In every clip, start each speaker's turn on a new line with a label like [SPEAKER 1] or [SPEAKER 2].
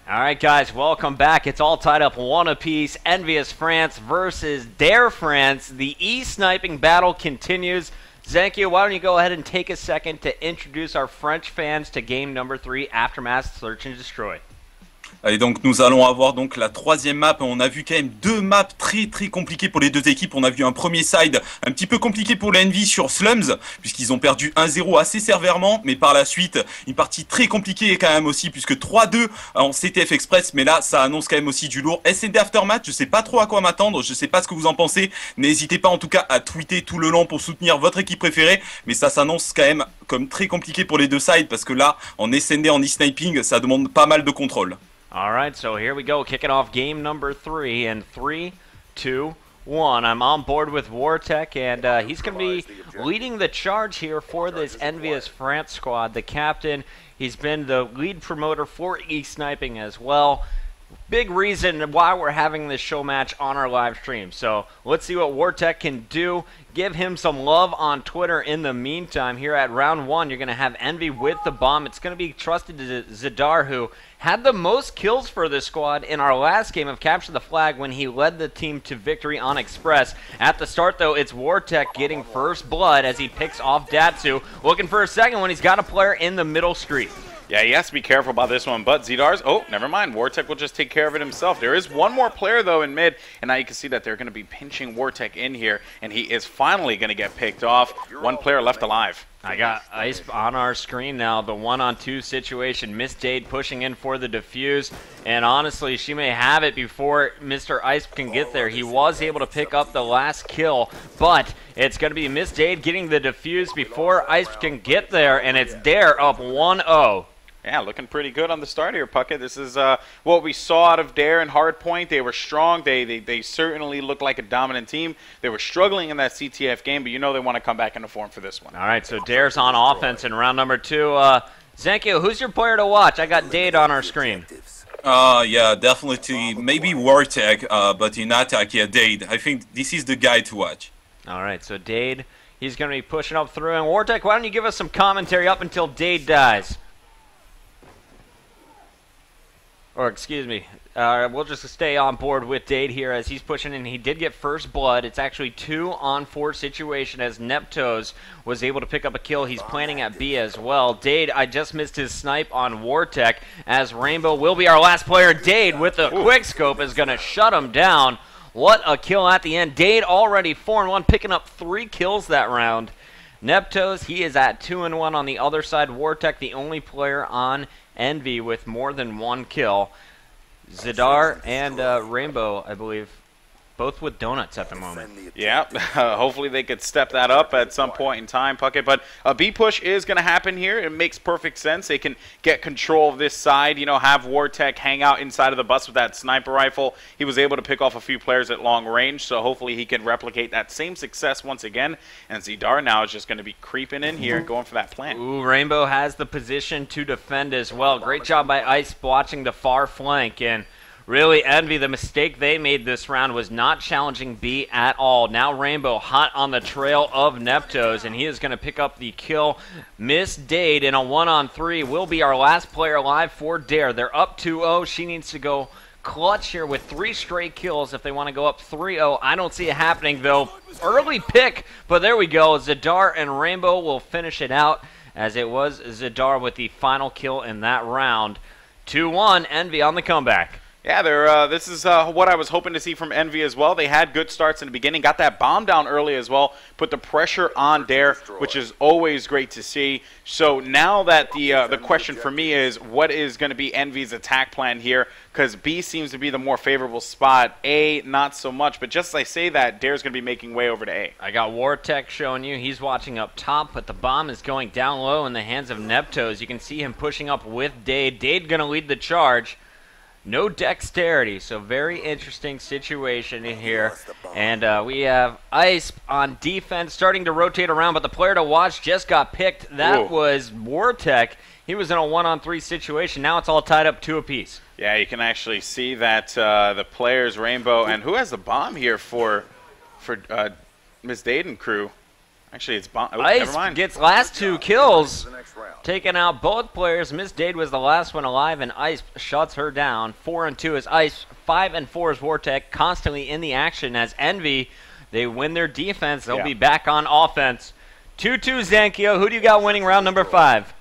[SPEAKER 1] All right, guys, welcome back. It's all tied up one apiece. Envious France versus Dare France. The eSniping battle continues. Zankia, why don't you go ahead and take a second to introduce our French fans to game number 3, Aftermath Search and Destroy.
[SPEAKER 2] Et donc nous allons avoir donc la troisième map. On a vu quand même deux maps très compliquées pour les deux équipes. On a vu un premier side un petit peu compliqué pour le EnVy sur Slums, puisqu'ils ont perdu 1-0 assez sévèrement, mais par la suite une partie très compliquée quand même aussi, puisque 3-2 en CTF Express, mais là ça annonce quand même aussi du lourd. SnD Aftermath, je sais pas trop à quoi m'attendre, je sais pas ce que vous en pensez. N'hésitez pas en tout cas à tweeter tout le long pour soutenir votre équipe préférée, mais ça s'annonce quand même comme très compliqué pour les deux sides, parce que là en SnD, en eSniping, ça demande pas mal de contrôle.
[SPEAKER 1] All right, so here we go, kicking off game number 3 in 3, 2, 1. I'm on board with Wartek, and he's going to be leading the charge here for this Envious France squad. The captain, he's been the lead promoter for eSniping as well. Big reason why we're having this show match on our live stream. So let's see what Wartek can do. Give him some love on Twitter in the meantime. Here at round 1, you're going to have EnVy with the bomb. It's going to be trusted to Zadar, who had the most kills for this squad in our last game of Capture the Flag when he led the team to victory on Express. At the start, though, it's Wartek getting first blood as he picks off Datsu. Looking for a second one. He's got a player in the middle street.
[SPEAKER 3] Yeah, he has to be careful about this one, but Zidar's, oh, never mind. Wartek will just take care of it himself. There is one more player, though, in mid, and now you can see that they're going to be pinching Wartek in here, and he is finally going to get picked off. One player left alive.
[SPEAKER 1] I got Ice on our screen now, the 1-on-2 situation. Miss Jade pushing in for the defuse, and honestly, she may have it before Mr. Ice can get there. He was able to pick up the last kill, but it's going to be Miss Jade getting the defuse before Ice can get there, and it's Dare up 1-0.
[SPEAKER 3] Yeah, looking pretty good on the start here, Puckett. This is what we saw out of Dare and Hardpoint. They were strong. They certainly looked like a dominant team. They were struggling in that CTF game, but you know they want to come back into form for this one.
[SPEAKER 1] All right, so Dare's on offense in round number 2. Zankia, who's your player to watch? I got Dade on our screen.
[SPEAKER 2] Yeah, definitely. Maybe Wartek, but in attack, yeah, Dade. I think this is the guy to watch.
[SPEAKER 1] All right, so Dade, he's going to be pushing up through. And Wartek, why don't you give us some commentary up until Dade dies? Or, excuse me, we'll just stay on board with Dade here as he's pushing in. He did get first blood. It's actually 2-on-4 situation as Neptos was able to pick up a kill. He's planning at B as well. Dade, I just missed his snipe on Wartek as Rainbow will be our last player. Dade with a quick scope is going to shut him down. What a kill at the end. Dade already 4-1, picking up 3 kills that round. Neptos, he is at 2-1 on the other side. Wartek, the only player on EnVy with more than 1 kill. Zadar and Rainbow, I believe, both with donuts at the moment.
[SPEAKER 3] Yeah, hopefully they could step that up at some point in time, Puckett. But a B push is going to happen here. It makes perfect sense. They can get control of this side, you know, have Wartek hang out inside of the bus with that sniper rifle. He was able to pick off a few players at long range, so hopefully he can replicate that same success once again. And Zadar now is just going to be creeping in here, going for that plant.
[SPEAKER 1] Ooh, Rainbow has the position to defend as well. Great job by Ice watching the far flank, and really, EnVy, the mistake they made this round was not challenging B at all. Now Rainbow hot on the trail of Neptos, and he is going to pick up the kill. Miss Dade in a 1-on-3 will be our last player alive for Dare. They're up 2-0. She needs to go clutch here with 3 straight kills if they want to go up 3-0. I don't see it happening, though. Early pick, but there we go. Zadar and Rainbow will finish it out, as it was Zadar with the final kill in that round. 2-1, EnVy on the comeback.
[SPEAKER 3] Yeah, this is what I was hoping to see from EnVy as well. They had good starts in the beginning, got that bomb down early as well, put the pressure on Dare, which is always great to see. So now that the question for me is, what is going to be EnVy's attack plan here? Because B seems to be the more favorable spot. A, not so much, but just as I say that, Dare's going to be making way over to A.
[SPEAKER 1] I got Wartek showing you. He's watching up top, but the bomb is going down low in the hands of Neptos. You can see him pushing up with Dade. Dade going to lead the charge. No dexterity, so very interesting situation in here. And we have Ice on defense starting to rotate around, but the player to watch just got picked. That was Wartek. He was in a 1-on-3 situation. Now it's all tied up 2 apiece.
[SPEAKER 3] Yeah, you can actually see that the players, Rainbow, and who has the bomb here for Miss Dayton crew? Actually, it's bomb. Oh,
[SPEAKER 1] Ice
[SPEAKER 3] never mind.
[SPEAKER 1] gets last 2 kills, taking out both players. Miss Dade was the last one alive, and Ice shuts her down. 4-2 is Ice. 5-4 is Wartek, constantly in the action as EnVy. They win their defense. They'll be back on offense. 2-2 Zankyo. Who do you got winning round number 5?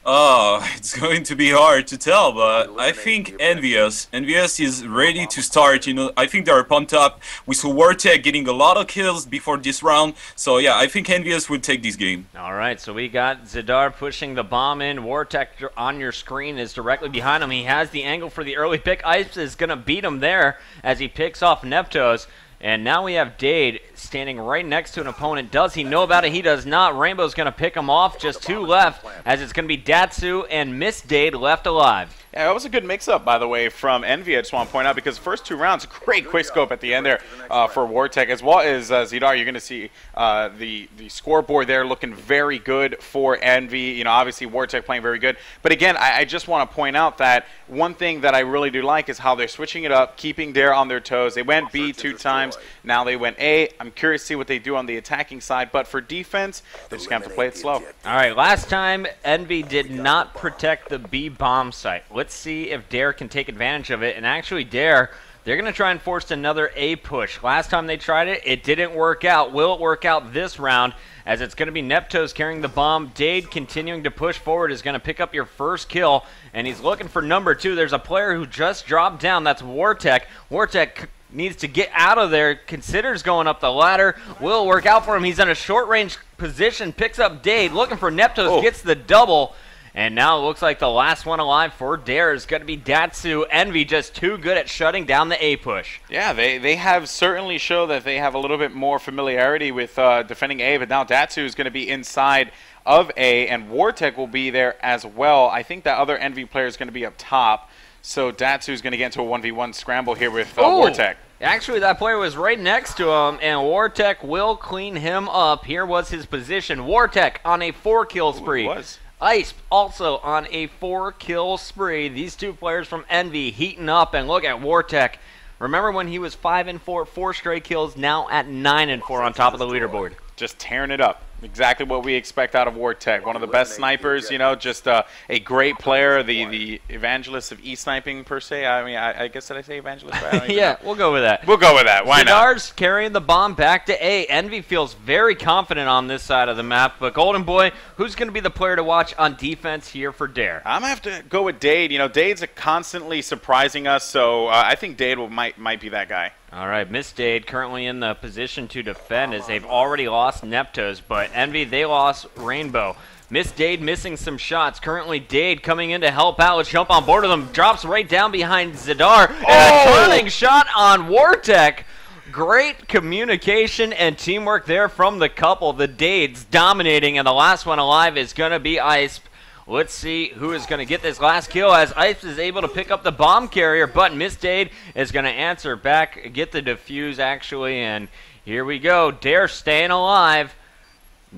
[SPEAKER 2] Oh, it's going to be hard to tell, but I think EnVy's is ready to start. You know, I think they are pumped up. We saw Wartek getting a lot of kills before this round, so yeah, I think EnVy's will take this game.
[SPEAKER 1] All right, so we got Zadar pushing the bomb in. Wartek on your screen is directly behind him. He has the angle for the early pick. Ice is going to beat him there as he picks off Neptos. And now we have Dade standing right next to an opponent. Does he know about it? He does not. Rainbow's going to pick him off. Just 2 left, as it's going to be Datsu and Miss Dade left alive.
[SPEAKER 3] Yeah, that was a good mix-up, by the way, from EnVy. I just want to point out, because the first 2 rounds, great quick-scope at the end there for Wartek, as well as Zidar. You're going to see the scoreboard there looking very good for EnVy. You know, obviously Wartek playing very good. But again, I just want to point out that one thing that I really do like is how they're switching it up, keeping Dare on their toes. They went B 2 times. Now they went A. I'm curious to see what they do on the attacking side. But for defense, they're just going to have to play it slow.
[SPEAKER 1] All right, last time, EnVy did not protect the B bomb site. Let's see if Dare can take advantage of it. And actually, Dare, they're going to try and force another A push. Last time they tried it, it didn't work out. Will it work out this round? As it's going to be Neptos carrying the bomb. Dade continuing to push forward is going to pick up your first kill. And he's looking for number 2. There's a player who just dropped down. That's Wartek. Wartek needs to get out of there. Considers going up the ladder. Will it work out for him? He's in a short-range position. Picks up Dade. Looking for Neptos. Gets the double. And now it looks like the last one alive for Dare is going to be Datsu. EnVy just too good at shutting down the A push.
[SPEAKER 3] Yeah, they have certainly shown that they have a little bit more familiarity with defending A, but now Datsu is going to be inside of A, and Wartek will be there as well. I think that other EnVy player is going to be up top, so Datsu is going to get into a 1v1 scramble here with Wartek.
[SPEAKER 1] Actually, that player was right next to him, and Wartek will clean him up. Here was his position. Wartek on a 4-kill spree.
[SPEAKER 3] Ooh, it was.
[SPEAKER 1] Ice also on a 4-kill spree. These 2 players from EnVy heating up, and look at Wartek. Remember when he was 5-4, 4 straight kills, now at 9-4 on top of the leaderboard.
[SPEAKER 3] Just tearing it up. Exactly what we expect out of Wartek. One of the best snipers, you know, just a great player, the evangelist of eSniping per se. I mean, I guess did I say evangelist? Right?
[SPEAKER 1] Yeah, we'll go with that.
[SPEAKER 3] We'll go with that. Why not?
[SPEAKER 1] Zidar's carrying the bomb back to A. EnVy feels very confident on this side of the map, but Golden Boy, who's going to be the player to watch on defense here for Dare?
[SPEAKER 3] I'm going to have to go with Dade. You know, Dade's constantly surprising us, so I think Dade might be that guy.
[SPEAKER 1] All right, Miss Dade currently in the position to defend as they've already lost Neptos, but EnVy, they lost Rainbow. Miss Dade missing some shots. Currently, Dade coming in to help out. Let's jump on board with him. Drops right down behind Zadar. And a turning shot on Wartek. Great communication and teamwork there from the couple. The Dades dominating, and the last one alive is going to be Ice. Let's see who is going to get this last kill as Ice is able to pick up the bomb carrier, but Miss Dade is going to answer back, get the defuse actually, and here we go. Dare staying alive.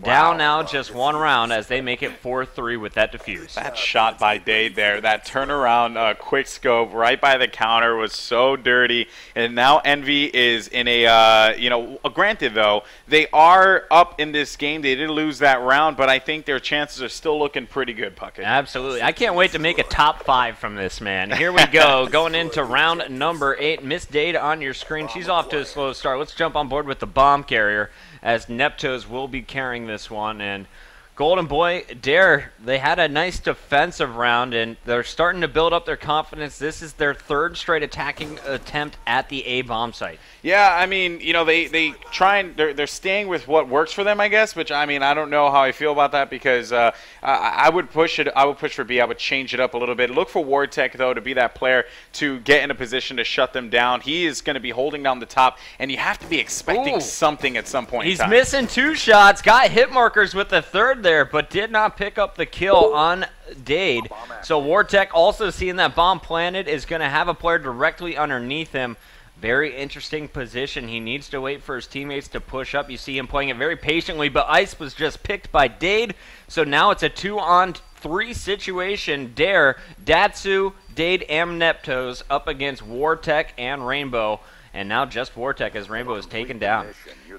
[SPEAKER 1] Down now just 1 round as they make it 4-3 with that defuse.
[SPEAKER 3] That shot by Dade there, that turnaround quick scope right by the counter was so dirty. And now EnVy is in a, you know, granted though, they are up in this game. They did lose that round, but I think their chances are still looking pretty good, Puckett.
[SPEAKER 1] Absolutely. I can't wait to make a top 5 from this, man. Here we go, going into round number 8. Miss Dade on your screen. She's off to a slow start. Let's jump on board with the bomb carrier, as Neptos will be carrying this one. And Golden Boy, Dare, they had a nice defensive round, and they're starting to build up their confidence. This is their 3rd straight attacking attempt at the A bomb site.
[SPEAKER 3] Yeah, I mean, you know, they try and they're staying with what works for them, I guess. Which, I mean, I don't know how I feel about that, because I would push it. I would push for B. I would change it up a little bit. Look for Wartek though to be that player to get in a position to shut them down. He is going to be holding down the top, and you have to be expecting something at some point.
[SPEAKER 1] He's missing 2 shots. Got hit markers with the 3rd there, but did not pick up the kill on Dade. So Wartek, also seeing that bomb planted, is going to have a player directly underneath him. Very interesting position. He needs to wait for his teammates to push up. You see him playing it very patiently, but Ice was just picked by Dade. So now it's a 2-on-3 situation. Dare, Datsu, Dade, and Neptos up against Wartek and Rainbow. And now just Wartek as Rainbow is taken down.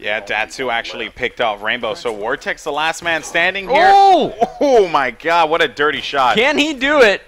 [SPEAKER 3] Yeah, Datsu actually picked off Rainbow. So Wartek's the last man standing here. Oh my God, what a dirty shot.
[SPEAKER 1] Can he do it?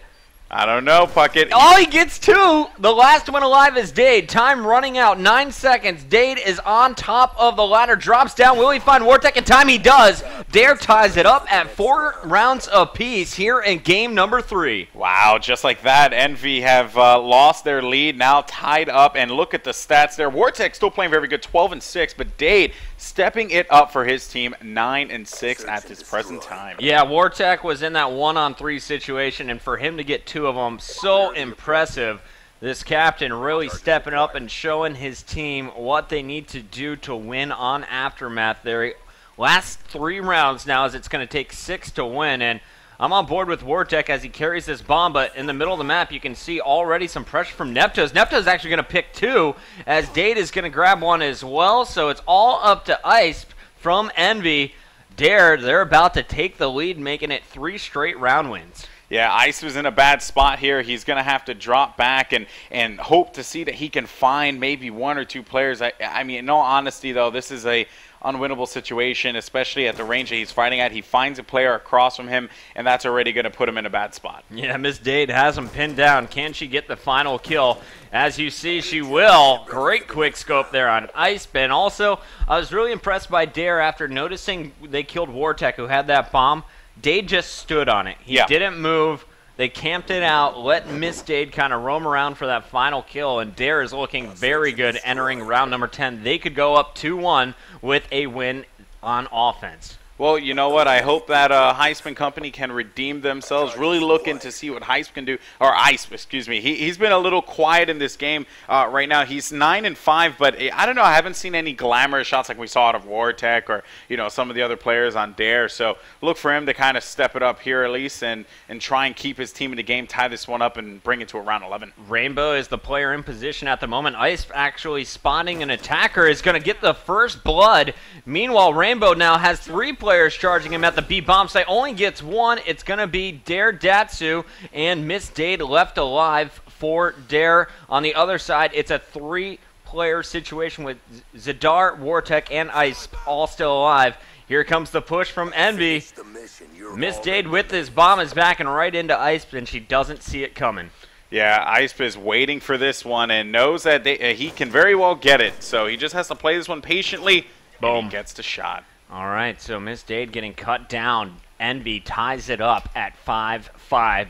[SPEAKER 3] I don't know, Puckett.
[SPEAKER 1] Oh, he gets two. The last one alive is Dade. Time running out, 9 seconds. Dade is on top of the ladder, drops down. Will he find Wartek in time? He does. Dare ties it up at 4 rounds apiece here in game number 3.
[SPEAKER 3] Wow, just like that, EnVy have lost their lead, now tied up, and look at the stats there. Wartek still playing very good, 12-6, but Dade stepping it up for his team, 9-6 at this present time.
[SPEAKER 1] Yeah, Wartek was in that 1-on-3 situation, and for him to get 2 of them, so impressive. This captain really stepping up and showing his team what they need to do to win on Aftermath. Their last 3 rounds now, as it's going to take 6 to win, and I'm on board with Wartek as he carries this bomb, but in the middle of the map, you can see already some pressure from Neptos. Neptos actually going to pick 2, as Dade is going to grab 1 as well, so it's all up to Ice from EnVy. Dare, they're about to take the lead, making it 3 straight round wins.
[SPEAKER 3] Yeah, Ice was in a bad spot here. He's going to have to drop back and hope to see that he can find maybe 1 or 2 players. I mean, in all honesty, though, this is a unwinnable situation, especially at the range that he's fighting at. He finds a player across from him, and that's already going to put him in a bad spot.
[SPEAKER 1] Yeah, Miss Dade has him pinned down. Can she get the final kill? As you see, she will. Great quick scope there on Ice. And also, I was really impressed by Dare after noticing they killed Wartek, who had that bomb. Dade just stood on it. He didn't move. They camped it out, let Miss Dade kind of roam around for that final kill, and Dare is looking very good entering round number 10. They could go up 2-1 with a win on offense.
[SPEAKER 3] Well, you know what? I hope that Heisman Company can redeem themselves. Really looking to see what Heisman can do. Or Ice, excuse me. He's been a little quiet in this game right now. He's 9-5, but I don't know. I haven't seen any glamorous shots like we saw out of Wartek or some of the other players on Dare. So look for him to kind of step it up here at least and try and keep his team in the game, tie this one up, and bring it to a round 11.
[SPEAKER 1] Rainbow is the player in position at the moment. Ice actually spotting an attacker is going to get the first blood. Meanwhile, Rainbow now has 3 players charging him at the B bomb site. Only gets 1. It's going to be Dare Datsu and Miss Dade left alive for Dare. On the other side, it's a 3-player situation with Zadar, Wartek, and Ice all still alive. Here comes the push from EnVy. Miss Dade with this bomb is backing right into Ice, and she doesn't see it coming.
[SPEAKER 3] Yeah, Ice is waiting for this one and knows that he can very well get it. So he just has to play this one patiently. Boom. And he gets the shot.
[SPEAKER 1] All right, so Miss Dade getting cut down. EnVy ties it up at 5-5.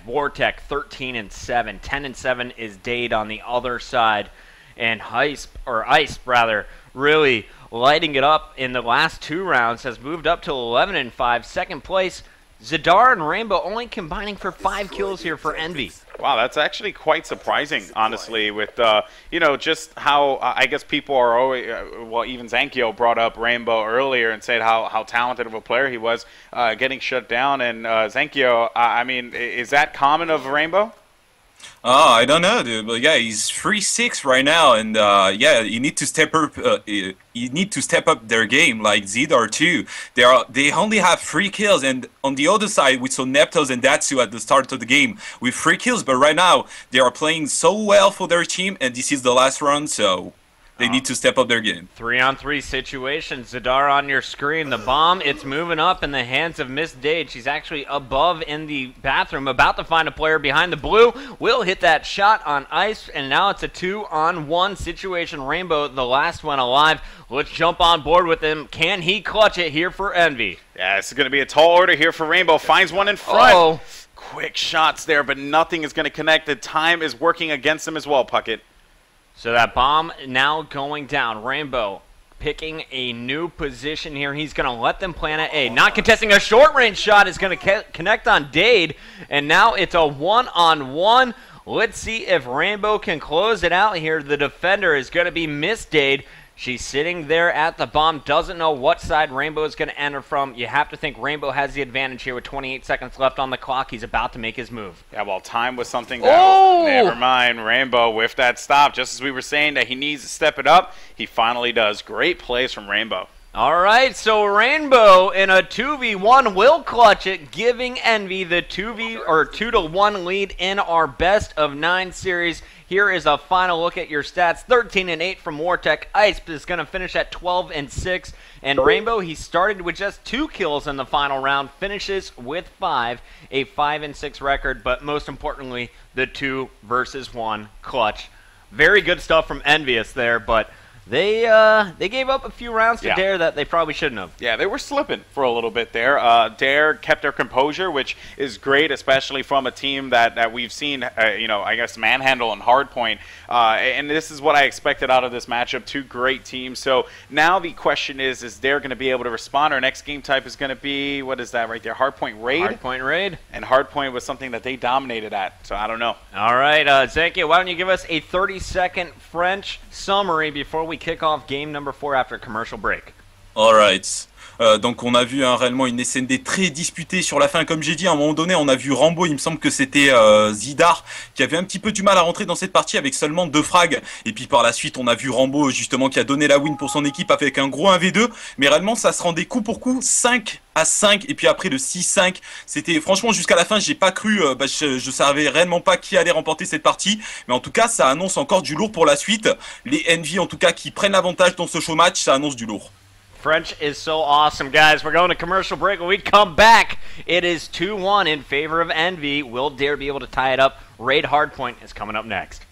[SPEAKER 1] Wartek 13-7. 10-7 is Dade on the other side. And Ice really lighting it up in the last 2 rounds, has moved up to 11-5. Second place, Zadar and Rainbow only combining for 5 kills here for EnVy.
[SPEAKER 3] Wow, that's actually quite surprising, honestly, with, just how I guess people are always, even Zankyo brought up Rainbow earlier and said how talented of a player he was getting shut down. And Zankyo, I mean, is that common of Rainbow?
[SPEAKER 2] Oh, I don't know, dude. But yeah, he's 3-6 right now, and yeah, you need to step up. You need to step up their game, like Zidar too. They only have 3 kills, and on the other side, we saw Neptos and Datsu at the start of the game with 3 kills. But right now, they are playing so well for their team, and this is the last round, so they need to step up their game.
[SPEAKER 1] 3-on-3 situation. Zadar on your screen. The bomb, it's moving up in the hands of Miss Dade. She's actually above in the bathroom, about to find a player behind the blue. Will hit that shot on Ice, and now it's a 2-on-1 situation. Rainbow, the last one alive. Let's jump on board with him. Can he clutch it here for EnVy?
[SPEAKER 3] Yeah, this is going to be a tall order here for Rainbow. Finds one in front. Quick shots there, but nothing is going to connect. The time is working against him as well, Puckett.
[SPEAKER 1] So that bomb now going down. Rainbow picking a new position here. He's going to let them plant at A. Not contesting a short-range shot is going to connect on Dade. And now it's a 1-on-1. Let's see if Rainbow can close it out here. The defender is going to be Miss Dade. She's sitting there at the bomb, doesn't know what side Rainbow is going to enter from. You have to think Rainbow has the advantage here with 28 seconds left on the clock. He's about to make his move.
[SPEAKER 3] Yeah, well, time was something that, never mind, Rainbow with that stop. Just as we were saying that he needs to step it up, he finally does. Great plays from Rainbow.
[SPEAKER 1] All right, so Rainbow in a 2v1 will clutch it, giving EnVy the 2-1 lead in our best of 9 series. Here is a final look at your stats. 13-8 from Wartek. Ice is going to finish at 12-6. And Rainbow, he started with just 2 kills in the final round, finishes with 5, a 5-6 record, but most importantly, the 2 versus 1 clutch. Very good stuff from EnVyUs there, but they gave up a few rounds to Dare that they probably shouldn't have. Yeah, they were slipping for a little bit there. Dare kept their composure, which is great, especially from a team that we've seen, you know, I guess manhandle and hardpoint. And this is what I expected out of this matchup. 2 great teams. So now the question is Dare going to be able to respond? Our next game type is going to be, what is that right there? Hardpoint raid. Hardpoint raid. And hardpoint was something that they dominated at. So I don't know. All right, Zankia, why don't you give us a 30-second French summary before we kick off game number 4 after commercial break.
[SPEAKER 2] Alright. Donc on a vu réellement une SnD très disputée sur la fin. Comme j'ai dit, à un moment donné, on a vu Rambo, il me semble que c'était Zidar, qui avait un petit peu du mal à rentrer dans cette partie avec seulement 2 frags. Et puis par la suite, on a vu Rambo justement qui a donné la win pour son équipe avec un gros 1v2. Mais réellement, ça se rendait coup pour coup 5-5. Et puis après le 6-5, c'était franchement jusqu'à la fin, j'ai pas cru, je savais réellement pas qui allait remporter cette partie. Mais en tout cas, ça annonce encore du lourd pour la suite. Les EnVy en tout cas qui prennent l'avantage dans ce showmatch, ça annonce du lourd.
[SPEAKER 1] French is so awesome, guys. We're going to commercial break. When we come back, it is 2-1 in favor of EnVy. Will Dare be able to tie it up? Raid Hardpoint is coming up next.